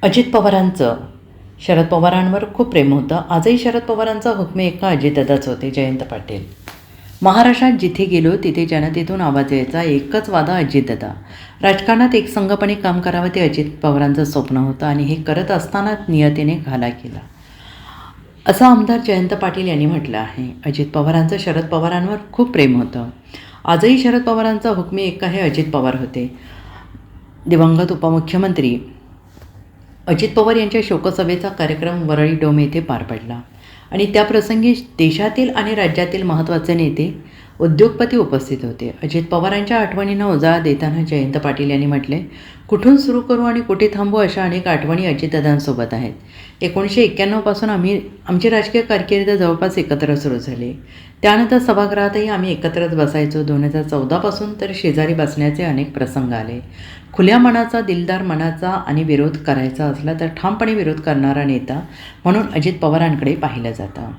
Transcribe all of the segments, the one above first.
अजित पवारांचं शरद पवारांवर खूप प्रेम होतं. आजही शरद पवारांचा हुकमी एका अजितदादाच होते, जयंत पाटील. महाराष्ट्रात जिथे गेलो तिथे जनतेतून आवाज यायचा, एकच वादा अजितदादा. राजकारणात एकसंघपणे काम करावं ते अजित पवारांचं स्वप्न होतं आणि हे करत असतानाच नियतीने घाला केला, असं आमदार जयंत पाटील यांनी म्हटलं आहे. अजित पवारांचं शरद पवारांवर खूप प्रेम होतं. आजही शरद पवारांचा हुकमी एका हे अजित पवार होते. दिवंगत उपमुख्यमंत्री अजित पवार यांच्या शोकसभेचा कार्यक्रम वरळी डोम येथे पार पडला आणि त्याप्रसंगी देशातील आणि राज्यातील महत्त्वाचे नेते, उद्योगपती उपस्थित होते. अजित पवारांच्या आठवणींना उजाळा देताना जयंत पाटील यांनी म्हटले, कुठून सुरू करू आणि कुठे थांबू अशा अनेक आठवणी अजितदादांसोबत आहेत. 1991पासून आमची राजकीय कारकीर्द जवळपास एकत्र सुरू झाली. त्यानंतर सभागृहातही आम्ही एकत्रच बसायचो. 2014पासून तर शेजारी बसण्याचे अनेक प्रसंग आले. खुल्या मनाचा, दिलदार मनाचा आणि विरोध करायचा असला तर ठामपणे विरोध करणारा नेता म्हणून अजित पवारांकडे पाहिलं जातं.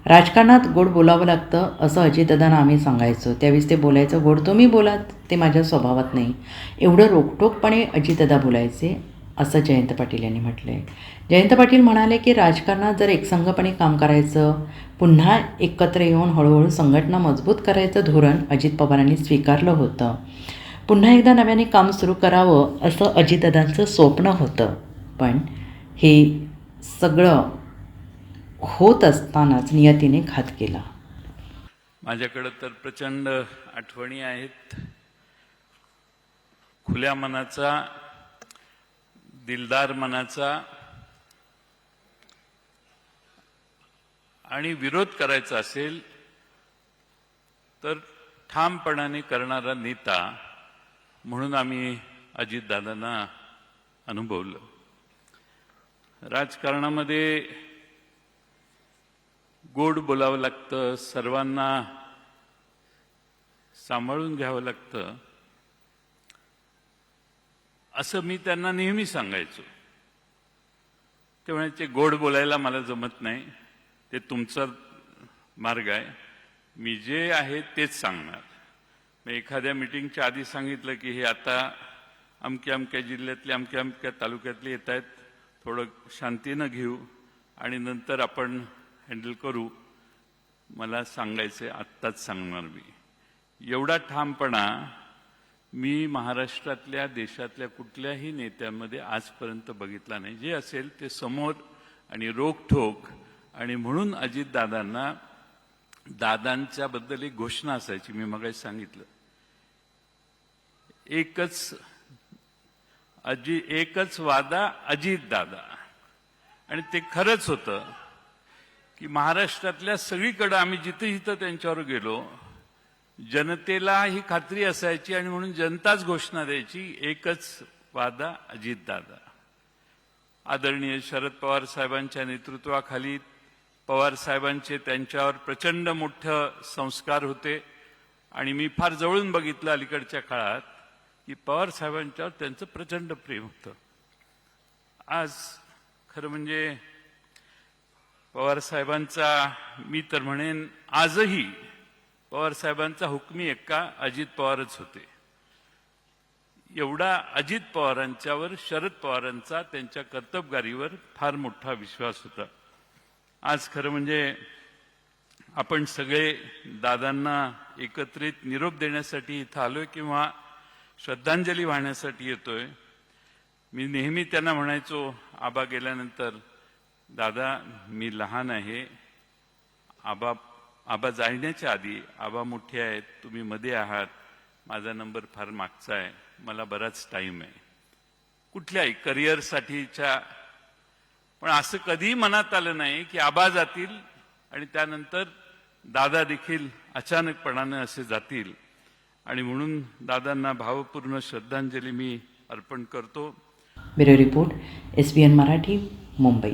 राजकारणात गोड बोलावं लागतं असं अजितदादांना आम्ही सांगायचो. त्यावेळेस ते बोलायचं, गोड तुम्ही बोलात, ते माझ्या स्वभावात नाही. एवढं रोखठोकपणे अजितदादा बोलायचे, असं जयंत पाटील यांनी म्हटलं आहे. जयंत पाटील म्हणाले की राजकारणात जर एकसंघपणे काम करायचं, पुन्हा एकत्र येऊन हळूहळू संघटना मजबूत करायचं धोरण अजित पवारांनी स्वीकारलं होतं. पुन्हा एकदा नव्याने काम सुरू करावं असं अजितदादांचं स्वप्न होतं. पण हे सगळं होत असतानाच नियतीने घात केला. माझ्याकडे तर प्रचंड आठवणी आहेत. खुल्या मनाचा, दिलदार मनाचा आणि विरोध करायचा असेल तर ठामपणाने करणारा नेता म्हणून आम्ही अजितदादांना अनुभवलं. राजकारणामध्ये गोड बोलावं लागतं, सर्वांना सांभाळून घ्यावं लागतं, असं मी त्यांना नेहमी सांगायचो. ते म्हणायचे, गोड बोलायला मला जमत नाही, ते तुमचा मार्ग आहे, मी जे आहे तेच सांगणार. मी एखाद्या मिटिंगच्या आधी सांगितलं की हे आता अमक्या अमक्या जिल्ह्यातले अमक्या अमक्या तालुक्यातले येत आहेत, थोडं शांतीनं घेऊ आणि नंतर आपण हँडल करू. मला सांगायचं आहे, आत्ताच सांगणार मी. एवढा ठामपणा मी महाराष्ट्रातल्या, देशातल्या कुठल्याही नेत्यामध्ये आजपर्यंत बघितला नाही. जे असेल ते समोर आणि रोखठोक. आणि म्हणून अजितदादांना, दादांच्या बद्दल एक घोषणा असायची, मी मगाशी सांगितलं, एकच वादा अजितदादा. आणि ते खरंच होतं की महाराष्ट्रातल्या सगळीकडे आम्ही जिथं जिथं त्यांच्यावर गेलो, जनतेला ही खात्री असायची आणि म्हणून जनताच घोषणा द्यायची, एकच वादा अजितदादा. आदरणीय शरद पवार साहेबांच्या नेतृत्वाखाली पवार साहेबांचे त्यांच्यावर प्रचंड मोठे संस्कार होते आणि मी फार जवळून बघितलं अलीकडच्या काळात की पवार साहेबांच्यावर त्यांचं प्रचंड प्रेम होतं. आज खरं म्हणजे पवार साहेबांचा, मी तर म्हणेन आजही पवार साहेबांचा हुकमी एक्का अजित पवारच होते. एवढा अजित पवारांच्यावर शरद पवारांचा त्यांच्या कर्तबगारीवर फार मोठा विश्वास होता. आज खरं म्हणजे आपण सगळे दादांना एकत्रित निरोप देण्यासाठी इथं आलोय किंवा श्रद्धांजली वाहण्यासाठी येतोय. मी नेहमी त्यांना म्हणायचो, आबा गेल्यानंतर, दादा मी लहान आहे, आबा जाण्याच्या आधी, आबा मोठे आहेत, तुम्ही मध्ये आहात, माझा नंबर फार मागचा आहे, मला बराच टाईम आहे कुठल्याही करिअरसाठीच्या. पण असं कधीही मनात आलं नाही की आबा जातील आणि त्यानंतर दादा देखील अचानकपणानं असे जातील. आणि म्हणून दादांना भावपूर्ण श्रद्धांजली मी अर्पण करतो. Bureau report, SBN Marathi, Mumbai.